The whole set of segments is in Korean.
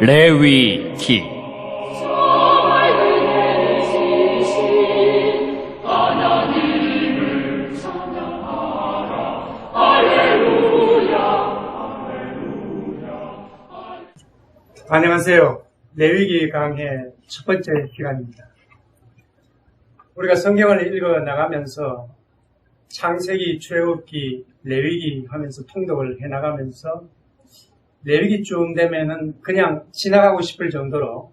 레위기. 안녕하세요. 레위기 강의 첫 번째 시간입니다. 우리가 성경을 읽어 나가면서 창세기, 출애굽기, 레위기 하면서 통독을 해나가면서 레위기쯤 되면은 그냥 지나가고 싶을 정도로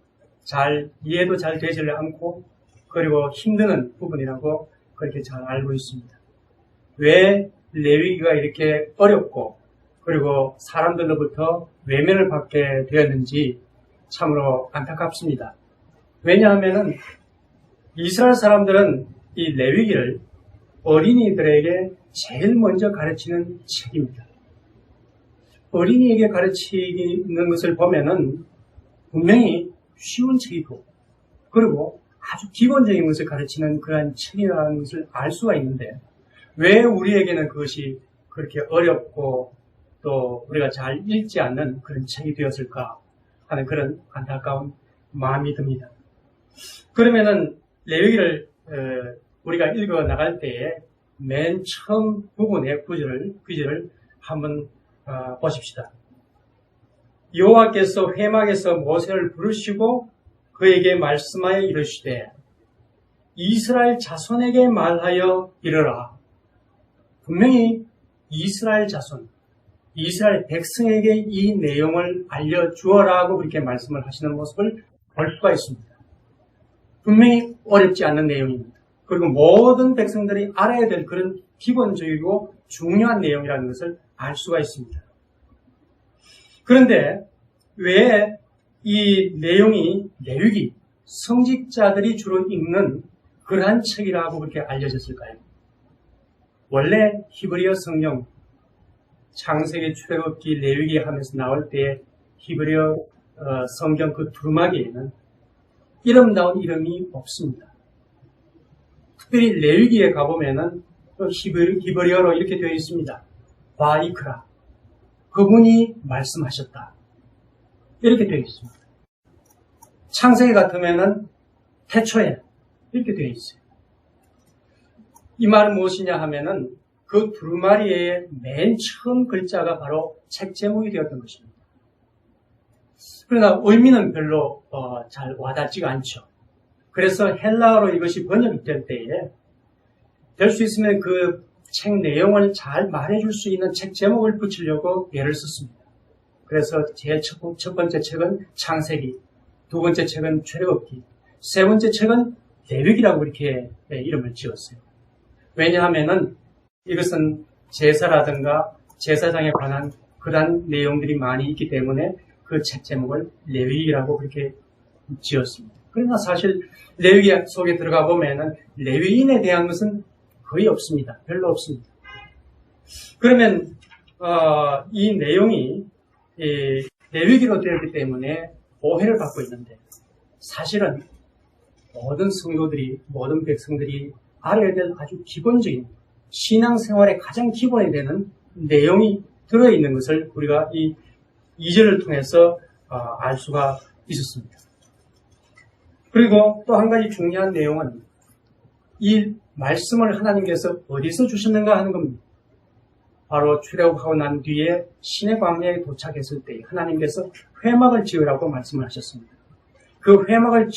이해도 잘 되지를 않고 그리고 힘드는 부분이라고 그렇게 잘 알고 있습니다. 왜 레위기가 이렇게 어렵고 그리고 사람들로부터 외면을 받게 되었는지 참으로 안타깝습니다. 왜냐하면은 이스라엘 사람들은 이 레위기를 어린이들에게 제일 먼저 가르치는 책입니다. 어린이에게 가르치는 것을 보면은 분명히 쉬운 책이고 그리고 아주 기본적인 것을 가르치는 그러한 책이라는 것을 알 수가 있는데 왜 우리에게는 그것이 그렇게 어렵고 또 우리가 잘 읽지 않는 그런 책이 되었을까 하는 그런 안타까운 마음이 듭니다. 그러면은 레위기를 우리가 읽어 나갈 때에 맨 처음 부분의 구절을 한번 보십시다. 여호와께서 회막에서 모세를 부르시고 그에게 말씀하여 이르시되 이스라엘 자손에게 말하여 이르라. 분명히 이스라엘 자손, 이스라엘 백성에게 이 내용을 알려주어라고 그렇게 말씀을 하시는 모습을 볼 수가 있습니다. 분명히 어렵지 않는 내용입니다. 그리고 모든 백성들이 알아야 될 그런 기본적이고 중요한 내용이라는 것을 알 수가 있습니다. 그런데 왜 이 내용이 레위기, 성직자들이 주로 읽는 그러한 책이라고 그렇게 알려졌을까요? 원래 히브리어 성경, 창세기, 출애굽기, 레위기 하면서 나올 때 히브리어 성경 그 두루마기에는 이름다운 이름이 없습니다. 특별히 레위기에 가보면은 히브리어로 이렇게 되어 있습니다. 바이크라. 그분이 말씀하셨다. 이렇게 되어 있습니다. 창세기 같으면은 태초에 이렇게 되어 있어요. 이 말은 무엇이냐 하면은 그 두루마리의 맨 처음 글자가 바로 책 제목이 되었던 것입니다. 그러나 의미는 별로 잘 와닿지가 않죠. 그래서 헬라어로 이것이 번역이 될 때에 될 수 있으면 그 책 내용을 잘 말해줄 수 있는 책 제목을 붙이려고 애를 썼습니다. 그래서 제 첫 번째 책은 창세기, 두 번째 책은 출애굽기, 세 번째 책은 레위기라고 이렇게 이름을 지었어요. 왜냐하면은 이것은 제사라든가 제사장에 관한 그러한 내용들이 많이 있기 때문에 그 책 제목을 레위기라고 그렇게 지었습니다. 그러나 사실 레위기 속에 들어가 보면은 레위인에 대한 것은 거의 없습니다. 별로 없습니다. 그러면 이 내용이 레위기로 되었기 때문에 오해를 받고 있는데 사실은 모든 성도들이, 모든 백성들이 알아야 될 아주 기본적인 신앙생활의 가장 기본이 되는 내용이 들어있는 것을 우리가 이 2절을 통해서 알 수가 있었습니다. 그리고 또 한 가지 중요한 내용은 이 말씀을 하나님께서 어디서 주셨는가 하는 겁니다. 바로 출애굽하고 난 뒤에 시내 광야에 도착했을 때 하나님께서 회막을 지으라고 말씀을 하셨습니다. 그 회막을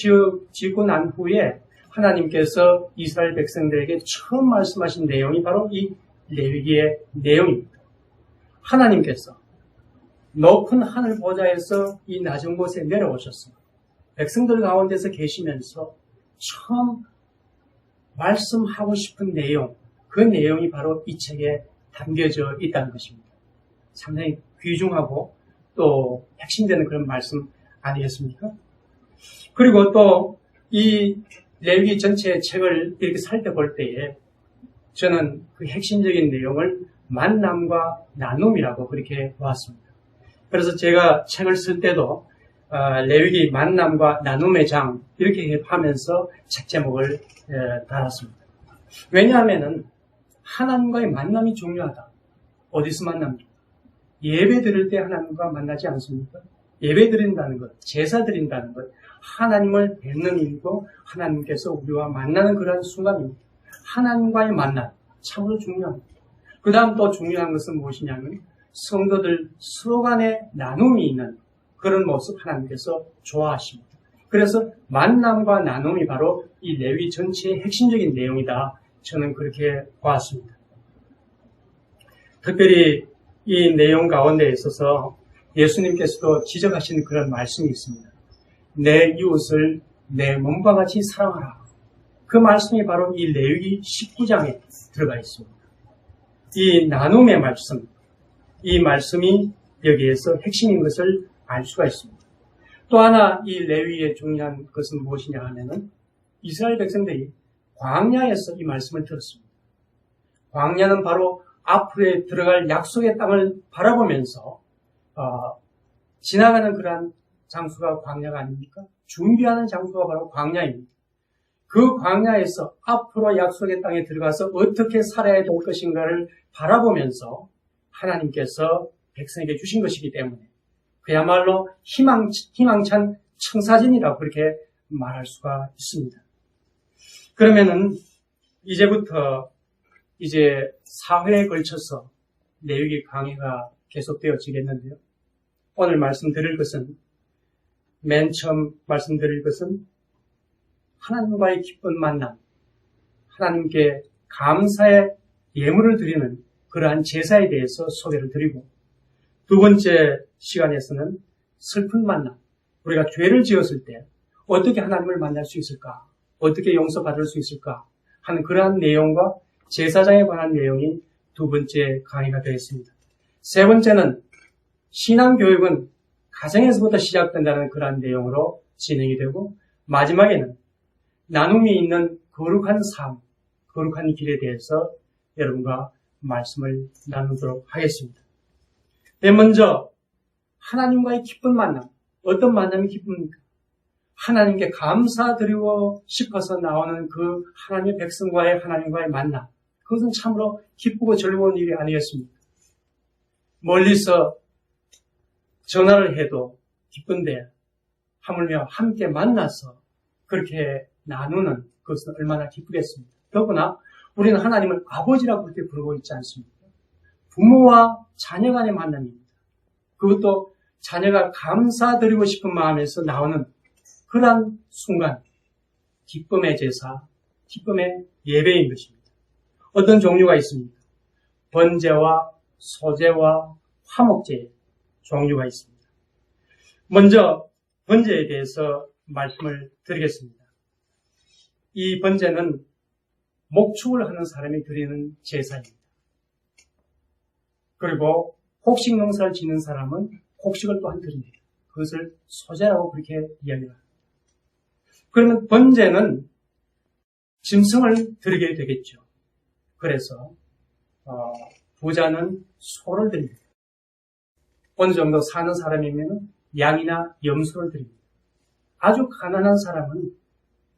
짓고 난 후에 하나님께서 이스라엘 백성들에게 처음 말씀하신 내용이 바로 이 레위기의 내용입니다. 하나님께서 높은 하늘 보좌에서 이 낮은 곳에 내려오셔서 백성들 가운데서 계시면서 처음 말씀하고 싶은 내용, 그 내용이 바로 이 책에 담겨져 있다는 것입니다. 상당히 귀중하고 또 핵심되는 그런 말씀 아니겠습니까? 그리고 또 이 레위기 전체 책을 이렇게 살펴볼 때에 저는 그 핵심적인 내용을 만남과 나눔이라고 그렇게 보았습니다. 그래서 제가 책을 쓸 때도 레위기 만남과 나눔의 장 이렇게 하면서 책 제목을 달았습니다. 왜냐하면은 하나님과의 만남이 중요하다. 어디서 만납니까? 예배 드릴 때 하나님과 만나지 않습니까? 예배 드린다는 것, 제사 드린다는 것, 하나님을 뵙는 일이고 하나님께서 우리와 만나는 그런 순간입니다. 하나님과의 만남, 참으로 중요합니다. 그 다음 또 중요한 것은 무엇이냐면 성도들 서로 간에 나눔이 있는 그런 모습 하나님께서 좋아하십니다. 그래서 만남과 나눔이 바로 이 레위 전체의 핵심적인 내용이다. 저는 그렇게 보았습니다. 특별히 이 내용 가운데 있어서 예수님께서도 지적하신 그런 말씀이 있습니다. 내 이웃을 내 몸과 같이 사랑하라. 그 말씀이 바로 이 레위기 19장에 들어가 있습니다. 이 나눔의 말씀, 이 말씀이 여기에서 핵심인 것을 알 수가 있습니다. 또 하나 이 레위의 중요한 것은 무엇이냐 하면은 이스라엘 백성들이 광야에서 이 말씀을 들었습니다. 광야는 바로 앞으로 들어갈 약속의 땅을 바라보면서 지나가는 그러한 장소가 광야가 아닙니까? 준비하는 장소가 바로 광야입니다. 그 광야에서 앞으로 약속의 땅에 들어가서 어떻게 살아야 될 것인가를 바라보면서 하나님께서 백성에게 주신 것이기 때문에 그야말로 희망찬 청사진이라고 그렇게 말할 수가 있습니다. 그러면은 이제부터 이제 4회에 걸쳐서 레위기 강의가 계속되어지겠는데요. 오늘 말씀드릴 것은 맨 처음 말씀드릴 것은 하나님과의 기쁜 만남, 하나님께 감사의 예물을 드리는 그러한 제사에 대해서 소개를 드리고 두 번째 시간에서는 슬픈 만남, 우리가 죄를 지었을 때 어떻게 하나님을 만날 수 있을까, 어떻게 용서받을 수 있을까 하는 그러한 내용과 제사장에 관한 내용이 두 번째 강의가 되었습니다. 세 번째는 신앙교육은 가정에서부터 시작된다는 그러한 내용으로 진행이 되고 마지막에는 나눔이 있는 거룩한 삶, 거룩한 길에 대해서 여러분과 말씀을 나누도록 하겠습니다. 네, 먼저 하나님과의 기쁜 만남, 어떤 만남이 기쁩니까? 하나님께 감사드리고 싶어서 나오는 그 하나님의 백성과의 하나님과의 만남, 그것은 참으로 기쁘고 즐거운 일이 아니겠습니까? 멀리서 전화를 해도 기쁜데 하물며 함께 만나서 그렇게 나누는 그것은 얼마나 기쁘겠습니까? 더구나 우리는 하나님을 아버지라고 그렇게 부르고 있지 않습니까? 부모와 자녀 간의 만남입니다. 그것도 자녀가 감사드리고 싶은 마음에서 나오는 그러한 순간, 기쁨의 제사, 기쁨의 예배인 것입니다. 어떤 종류가 있습니까? 번제와 소제와 화목제의 종류가 있습니다. 먼저 번제에 대해서 말씀을 드리겠습니다. 이 번제는 목축을 하는 사람이 드리는 제사입니다. 그리고 곡식 농사를 짓는 사람은 곡식을 또한 드립니다. 그것을 소제라고 그렇게 이야기합니다. 그러면 번제는 짐승을 드리게 되겠죠. 그래서 부자는 소를 드립니다. 어느 정도 사는 사람이면 양이나 염소를 드립니다. 아주 가난한 사람은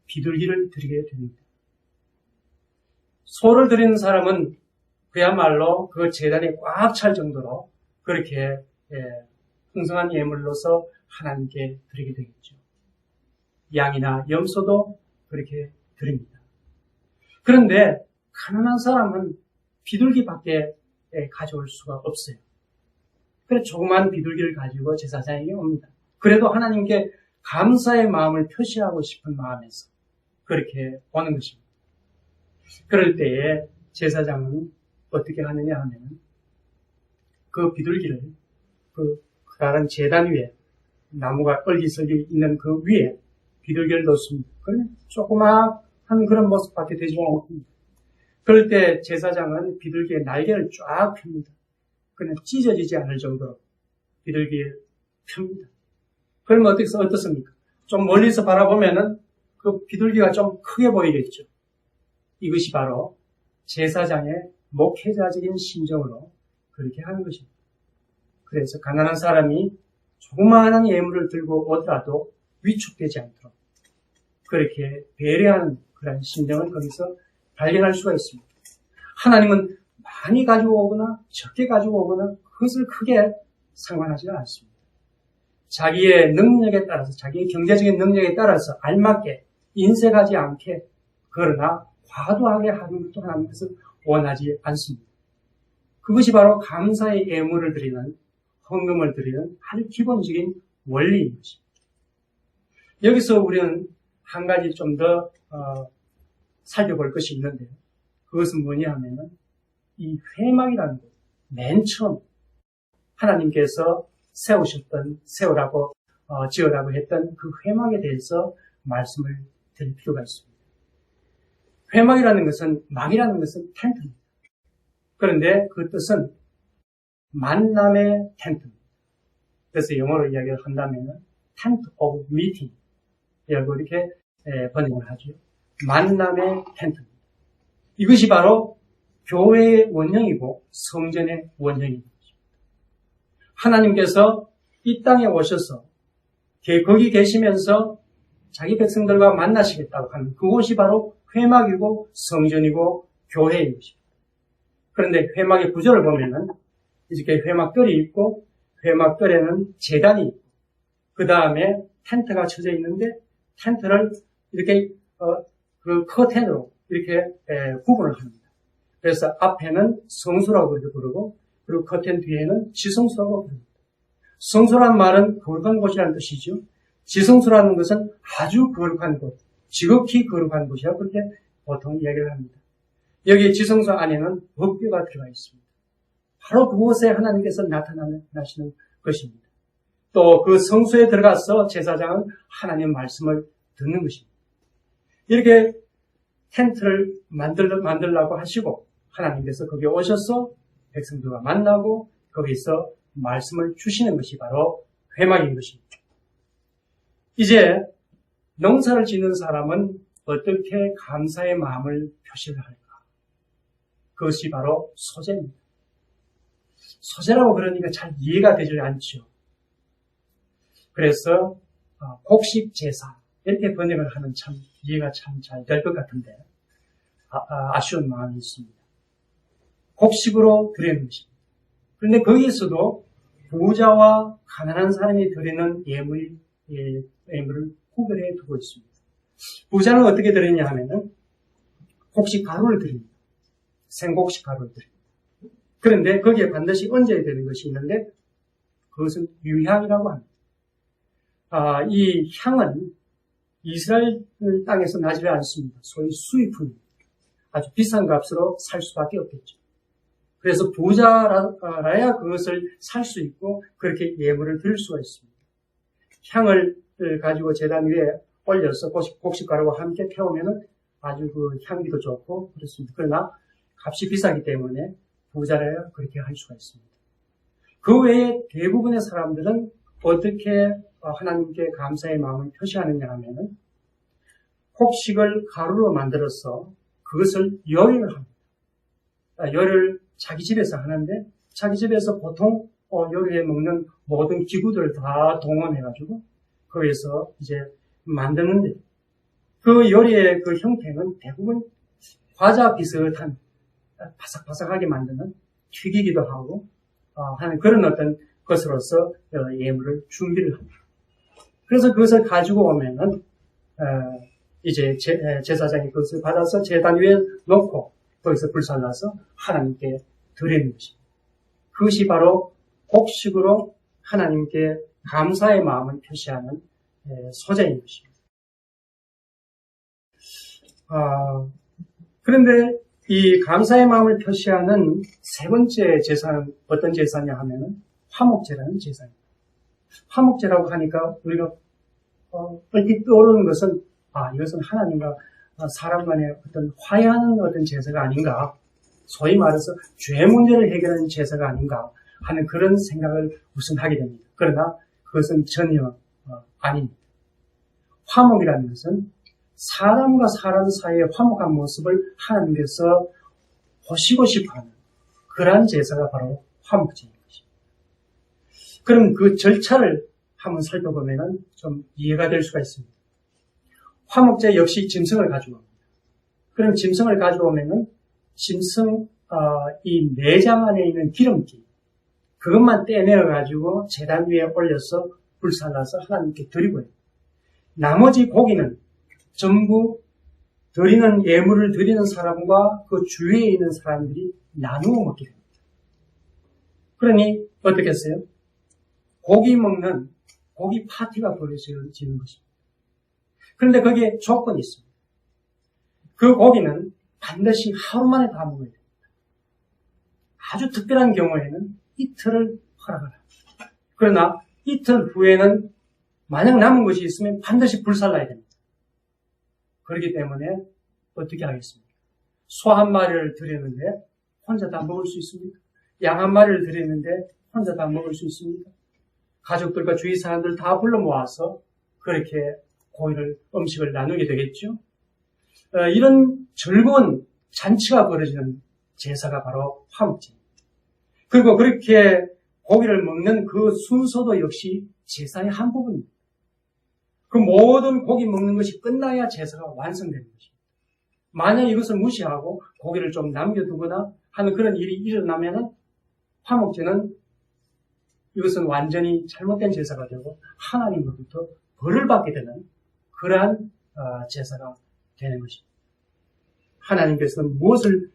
비둘기를 드리게 됩니다. 소를 드리는 사람은 그야말로 그 제단에 꽉 찰 정도로 그렇게 풍성한 예물로서 하나님께 드리게 되겠죠. 양이나 염소도 그렇게 드립니다. 그런데 가난한 사람은 비둘기밖에 가져올 수가 없어요. 그래서 조그만 비둘기를 가지고 제사장에게 옵니다. 그래도 하나님께 감사의 마음을 표시하고 싶은 마음에서 그렇게 오는 것입니다. 그럴 때에 제사장은 어떻게 하느냐 하면 그 비둘기를 그 다른 제단 위에 나무가 얼기설기 있는 그 위에 비둘기를 놓습니다. 그러면 조그마한 그런 모습밖에 되지 않습니다. 그럴 때 제사장은 비둘기의 날개를 쫙 펴니다. 그냥 찢어지지 않을 정도로 비둘기를 펴니다. 그러면 어떻습니까? 좀 멀리서 바라보면은 그 비둘기가 좀 크게 보이겠죠. 이것이 바로 제사장의 목회자적인 심정으로 그렇게 하는 것입니다. 그래서 가난한 사람이 조그마한 예물을 들고 오더라도 위축되지 않도록 그렇게 배려하는 그런 심정을 거기서 발견할 수가 있습니다. 하나님은 많이 가지고 오거나 적게 가지고 오거나 그것을 크게 상관하지 않습니다. 자기의 능력에 따라서, 자기의 경제적인 능력에 따라서 알맞게 인색하지 않게, 그러나 과도하게 하는 것도 하나님께서 원하지 않습니다. 그것이 바로 감사의 예물을 드리는, 헌금을 드리는 아주 기본적인 원리인 것입니다. 여기서 우리는 한 가지 좀 더 살펴볼 것이 있는데요. 그것은 뭐냐 하면은 이 회막이라는 것, 맨 처음 하나님께서 세우라고 지으라고 했던 그 회막에 대해서 말씀을 드릴 필요가 있습니다. 회막이라는 것은, 막이라는 것은 텐트입니다. 그런데 그 뜻은 만남의 텐트입니다. 그래서 영어로 이야기를 한다면 tent of meeting 이렇게 번역을 하죠. 만남의 텐트입니다. 이것이 바로 교회의 원형이고 성전의 원형입니다. 하나님께서 이 땅에 오셔서 거기 계시면서 자기 백성들과 만나시겠다고 하는 그곳이 바로 회막이고 성전이고 교회인 것입니다. 그런데 회막의 구조를 보면은 이렇게 회막들이 있고 회막들에는 제단이 있고 그 다음에 텐트가 쳐져 있는데 텐트를 이렇게 그 커튼으로 이렇게 구분을 합니다. 그래서 앞에는 성소라고 그렇게 부르고 그리고 커튼 뒤에는 지성소라고 부릅니다. 성소란 말은 거룩한 곳이라는 뜻이죠. 지성소라는 것은 아주 거룩한 곳, 지극히 거룩한 곳이라고 그렇게 보통 이야기를 합니다. 여기 지성소 안에는 법궤가 들어가 있습니다. 바로 그곳에 하나님께서 나타나시는 것입니다. 또 그 성소에 들어가서 제사장은 하나님의 말씀을 듣는 것입니다. 이렇게 텐트를 만들라고 하시고 하나님께서 거기에 오셔서 백성들과 만나고 거기서 말씀을 주시는 것이 바로 회막인 것입니다. 이제 농사를 짓는 사람은 어떻게 감사의 마음을 표시를 할까? 그것이 바로 소제입니다. 소제라고 그러니까 잘 이해가 되지 않죠. 그래서 곡식 제사 이렇게 번역을 하면 참 이해가 참 잘 될 것 같은데 아쉬운 마음이 있습니다. 곡식으로 드리는 것입니다. 그런데 거기에서도 부자와 가난한 사람이 드리는 예물을 구별해 두고 있습니다. 부자는 어떻게 드리냐 하면은 곡식 가루를 드립니다. 생곡식 가루를 드립니다. 그런데 거기에 반드시 얹어야 되는 것이 있는데 그것은 유향이라고 합니다. 이 향은 이스라엘 땅에서 나지 않습니다. 소위 수입품입니다. 아주 비싼 값으로 살 수밖에 없겠죠. 그래서 부자라야 그것을 살 수 있고 그렇게 예물을 드릴 수가 있습니다. 향을 가지고 제단 위에 올려서 곡식가루와 함께 태우면은 아주 그 향기도 좋고 그렇습니다. 그러나 값이 비싸기 때문에 부자라야 그렇게 할 수가 있습니다. 그 외에 대부분의 사람들은 어떻게 하나님께 감사의 마음을 표시하느냐 하면은 곡식을 가루로 만들어서 그것을 요리를 합니다. 요리를 자기 집에서 하는데 자기 집에서 보통 요리에 먹는 모든 기구들을 다 동원해가지고 거기서 이제 만드는데 그 요리의 그 형태는 대부분 과자 비슷한 바삭바삭하게 만드는 튀기기도 하고 하는 그런 어떤 것으로서 예물을 준비를 합니다. 그래서 그것을 가지고 오면은 이제 제사장이 그것을 받아서 제단 위에 놓고 거기서 불살라서 하나님께 드리는 것입니다. 그것이 바로 곡식으로 하나님께 감사의 마음을 표시하는 소재인 것입니다. 그런데 이 감사의 마음을 표시하는 세 번째 제사는 어떤 제사냐 하면은 화목제라는 제사입니다. 화목제라고 하니까 우리가 얼핏 떠오르는 것은 이것은 하나님과 사람 간의 어떤 화해하는 어떤 제사가 아닌가, 소위 말해서 죄 문제를 해결하는 제사가 아닌가 하는 그런 생각을 우선 하게 됩니다. 그러나 그것은 전혀 아닙니다. 화목이라는 것은 사람과 사람 사이의 화목한 모습을 하나님께서 보시고 싶어하는 그러한 제사가 바로 화목제인 것입니다. 그럼 그 절차를 한번 살펴보면 좀 이해가 될 수가 있습니다. 화목제 역시 짐승을 가지고 옵니다. 그럼 짐승을 가져오면은 짐승 이 내장 안에 있는 기름기 그것만 떼내어 가지고 제단 위에 올려서 불살라서 하나님께 드리고요. 나머지 고기는 전부 드리는 예물을 드리는 사람과 그 주위에 있는 사람들이 나누어 먹게 됩니다. 그러니 어떻게 했어요? 고기 먹는 고기 파티가 벌어지는 것입니다. 그런데 거기에 조건이 있습니다. 그 고기는 반드시 하루 만에 다 먹어야 됩니다. 아주 특별한 경우에는 이틀을 허락을 합니다. 그러나 이틀 후에는 만약 남은 것이 있으면 반드시 불살라야 됩니다. 그렇기 때문에 어떻게 하겠습니까? 소 한 마리를 드렸는데 혼자 다 먹을 수 있습니까? 양 한 마리를 드렸는데 혼자 다 먹을 수 있습니까? 가족들과 주위 사람들 다 불러 모아서 그렇게 음식을 나누게 되겠죠. 이런 즐거운 잔치가 벌어지는 제사가 바로 화목제입니다. 그리고 그렇게 고기를 먹는 그 순서도 역시 제사의 한 부분입니다. 그 모든 고기 먹는 것이 끝나야 제사가 완성되는 것입니다. 만약 이것을 무시하고 고기를 좀 남겨두거나 하는 그런 일이 일어나면은 화목제는 이것은 완전히 잘못된 제사가 되고 하나님으로부터 벌을 받게 되는 그러한 제사가 되는 것입니다. 하나님께서는 무엇을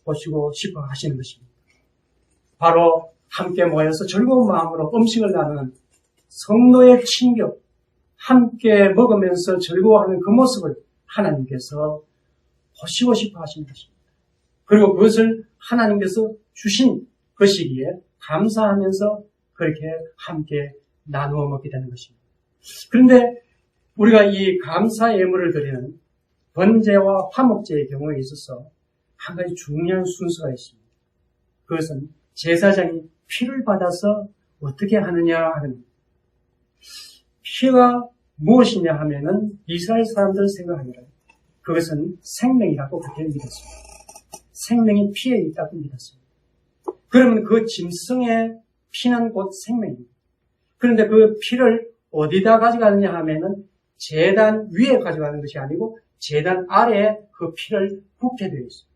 보시고 싶어 하시는 것입니다. 바로 함께 모여서 즐거운 마음으로 음식을 나누는 성도의 친교, 함께 먹으면서 즐거워하는 그 모습을 하나님께서 보시고 싶어 하시는 것입니다. 그리고 그것을 하나님께서 주신 것이기에 감사하면서 그렇게 함께 나누어 먹게 되는 것입니다. 그런데 우리가 이 감사 예물을 드리는 번제와 화목제의 경우에 있어서 한 가지 중요한 순서가 있습니다. 그것은 제사장이 피를 받아서 어떻게 하느냐 하는 피가 무엇이냐 하면은 이스라엘 사람들 생각하기를 그것은 생명이라고 그렇게 믿었습니다. 생명이 피에 있다고 믿었습니다. 그러면 그 짐승의 피는 곧 생명입니다. 그런데 그 피를 어디다 가져가느냐 하면은 제단 위에 가져가는 것이 아니고 제단 아래에 그 피를 붓게 되어 있습니다.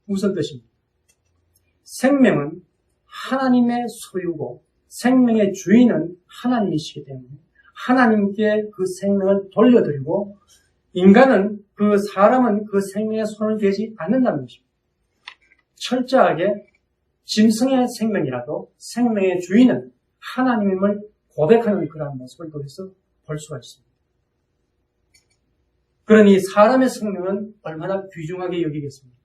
무슨 뜻입니까? 생명은 하나님의 소유고 생명의 주인은 하나님이시기 때문에 하나님께 그 생명을 돌려드리고 인간은 사람은 그 생명에 손을 대지 않는다는 것입니다. 철저하게 짐승의 생명이라도 생명의 주인은 하나님임을 고백하는 그러한 모습을 거기서 볼 수가 있습니다. 그러니 사람의 생명은 얼마나 귀중하게 여기겠습니까?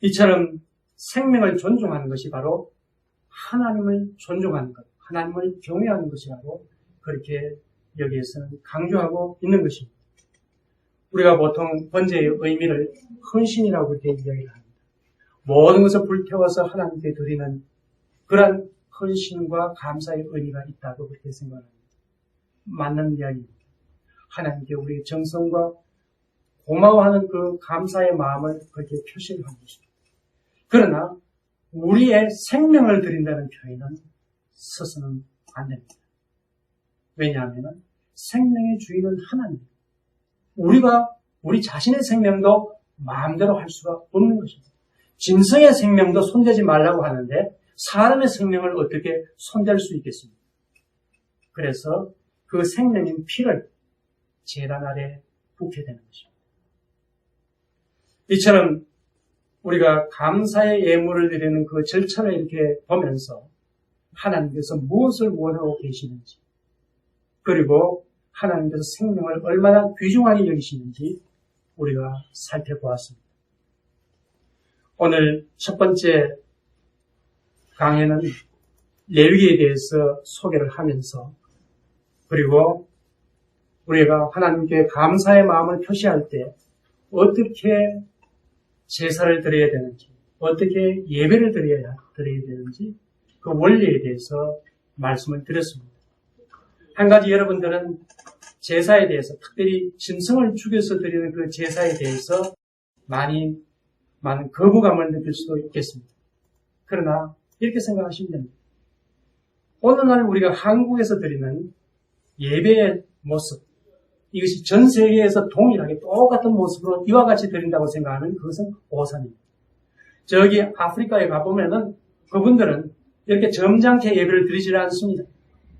이처럼 생명을 존중하는 것이 바로 하나님을 존중하는 것, 하나님을 경외하는 것이라고 그렇게 여기에서는 강조하고 있는 것입니다. 우리가 보통 번제의 의미를 헌신이라고 그렇게 이야기를 합니다. 모든 것을 불태워서 하나님께 드리는 그런 헌신과 감사의 의미가 있다고 그렇게 생각합니다. 맞는 이야기입니다. 하나님께 우리의 정성과 고마워하는 그 감사의 마음을 그렇게 표시를 하는 것입니다. 그러나 우리의 생명을 드린다는 표현은 써서는 안 됩니다. 왜냐하면 생명의 주인은 하나님입니다. 우리가 우리 자신의 생명도 마음대로 할 수가 없는 것입니다. 짐승의 생명도 손대지 말라고 하는데 사람의 생명을 어떻게 손댈 수 있겠습니까? 그래서 그 생명인 피를 제단 아래 붓게 되는 것입니다. 이처럼 우리가 감사의 예물을 드리는 그 절차를 이렇게 보면서 하나님께서 무엇을 원하고 계시는지 그리고 하나님께서 생명을 얼마나 귀중하게 여기시는지 우리가 살펴보았습니다. 오늘 첫 번째 강의는 레위기에 대해서 소개를 하면서 그리고 우리가 하나님께 감사의 마음을 표시할 때 어떻게 제사를 드려야 되는지 어떻게 예배를 드려야 되는지 그 원리에 대해서 말씀을 드렸습니다. 한 가지 여러분들은 제사에 대해서 특별히 짐승을 죽여서 드리는 그 제사에 대해서 많은 거부감을 느낄 수도 있겠습니다. 그러나 이렇게 생각하시면 됩니다. 오늘날 우리가 한국에서 드리는 예배의 모습 이것이 전 세계에서 동일하게 똑같은 모습으로 이와 같이 드린다고 생각하면 그것은 오산입니다. 저기 아프리카에 가보면은 그분들은 이렇게 점잖게 예배를 드리지 않습니다.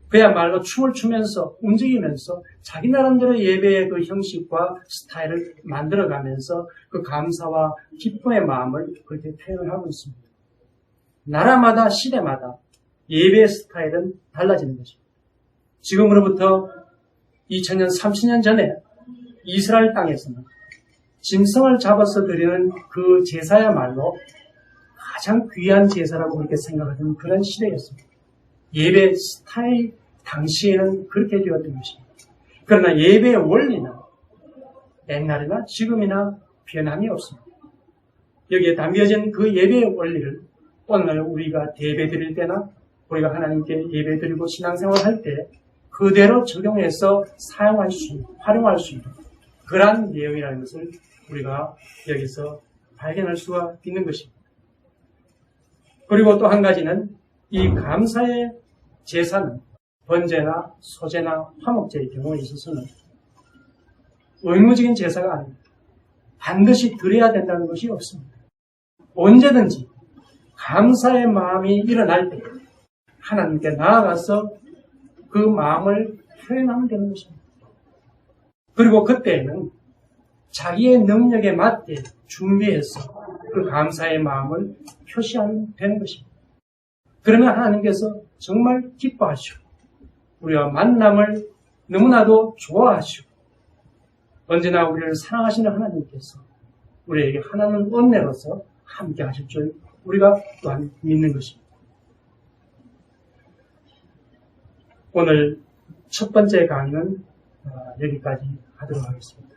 그야말로 춤을 추면서 움직이면서 자기 나름대로 예배의 그 형식과 스타일을 만들어가면서 그 감사와 기쁨의 마음을 그렇게 표현을 하고 있습니다. 나라마다 시대마다 예배의 스타일은 달라지는 것입니다. 지금으로부터 2000년, 30년 전에 이스라엘 땅에서는 짐승을 잡아서 드리는 그 제사야말로 가장 귀한 제사라고 그렇게 생각하는 그런 시대였습니다. 예배 스타일 당시에는 그렇게 되었던 것입니다. 그러나 예배의 원리는 옛날이나 지금이나 변함이 없습니다. 여기에 담겨진 그 예배의 원리를 오늘 우리가 예배 드릴 때나 우리가 하나님께 예배 드리고 신앙생활 할 때 그대로 적용해서 사용할 수 있는, 활용할 수 있는 그러한 내용이라는 것을 우리가 여기서 발견할 수가 있는 것입니다. 그리고 또 한 가지는 이 감사의 제사는 번제나 소제나 화목제의 경우에 있어서는 의무적인 제사가 아닙니다. 반드시 드려야 된다는 것이 없습니다. 언제든지 감사의 마음이 일어날 때 하나님께 나아가서 그 마음을 표현하면 되는 것입니다. 그리고 그때에는 자기의 능력에 맞게 준비해서 그 감사의 마음을 표시하면 되는 것입니다. 그러면 하나님께서 정말 기뻐하시고 우리와 만남을 너무나도 좋아하시고 언제나 우리를 사랑하시는 하나님께서 우리에게 하나님 은혜로서 함께 하실 줄 우리가 또한 믿는 것입니다. 오늘 첫 번째 강의는 여기까지 하도록 하겠습니다.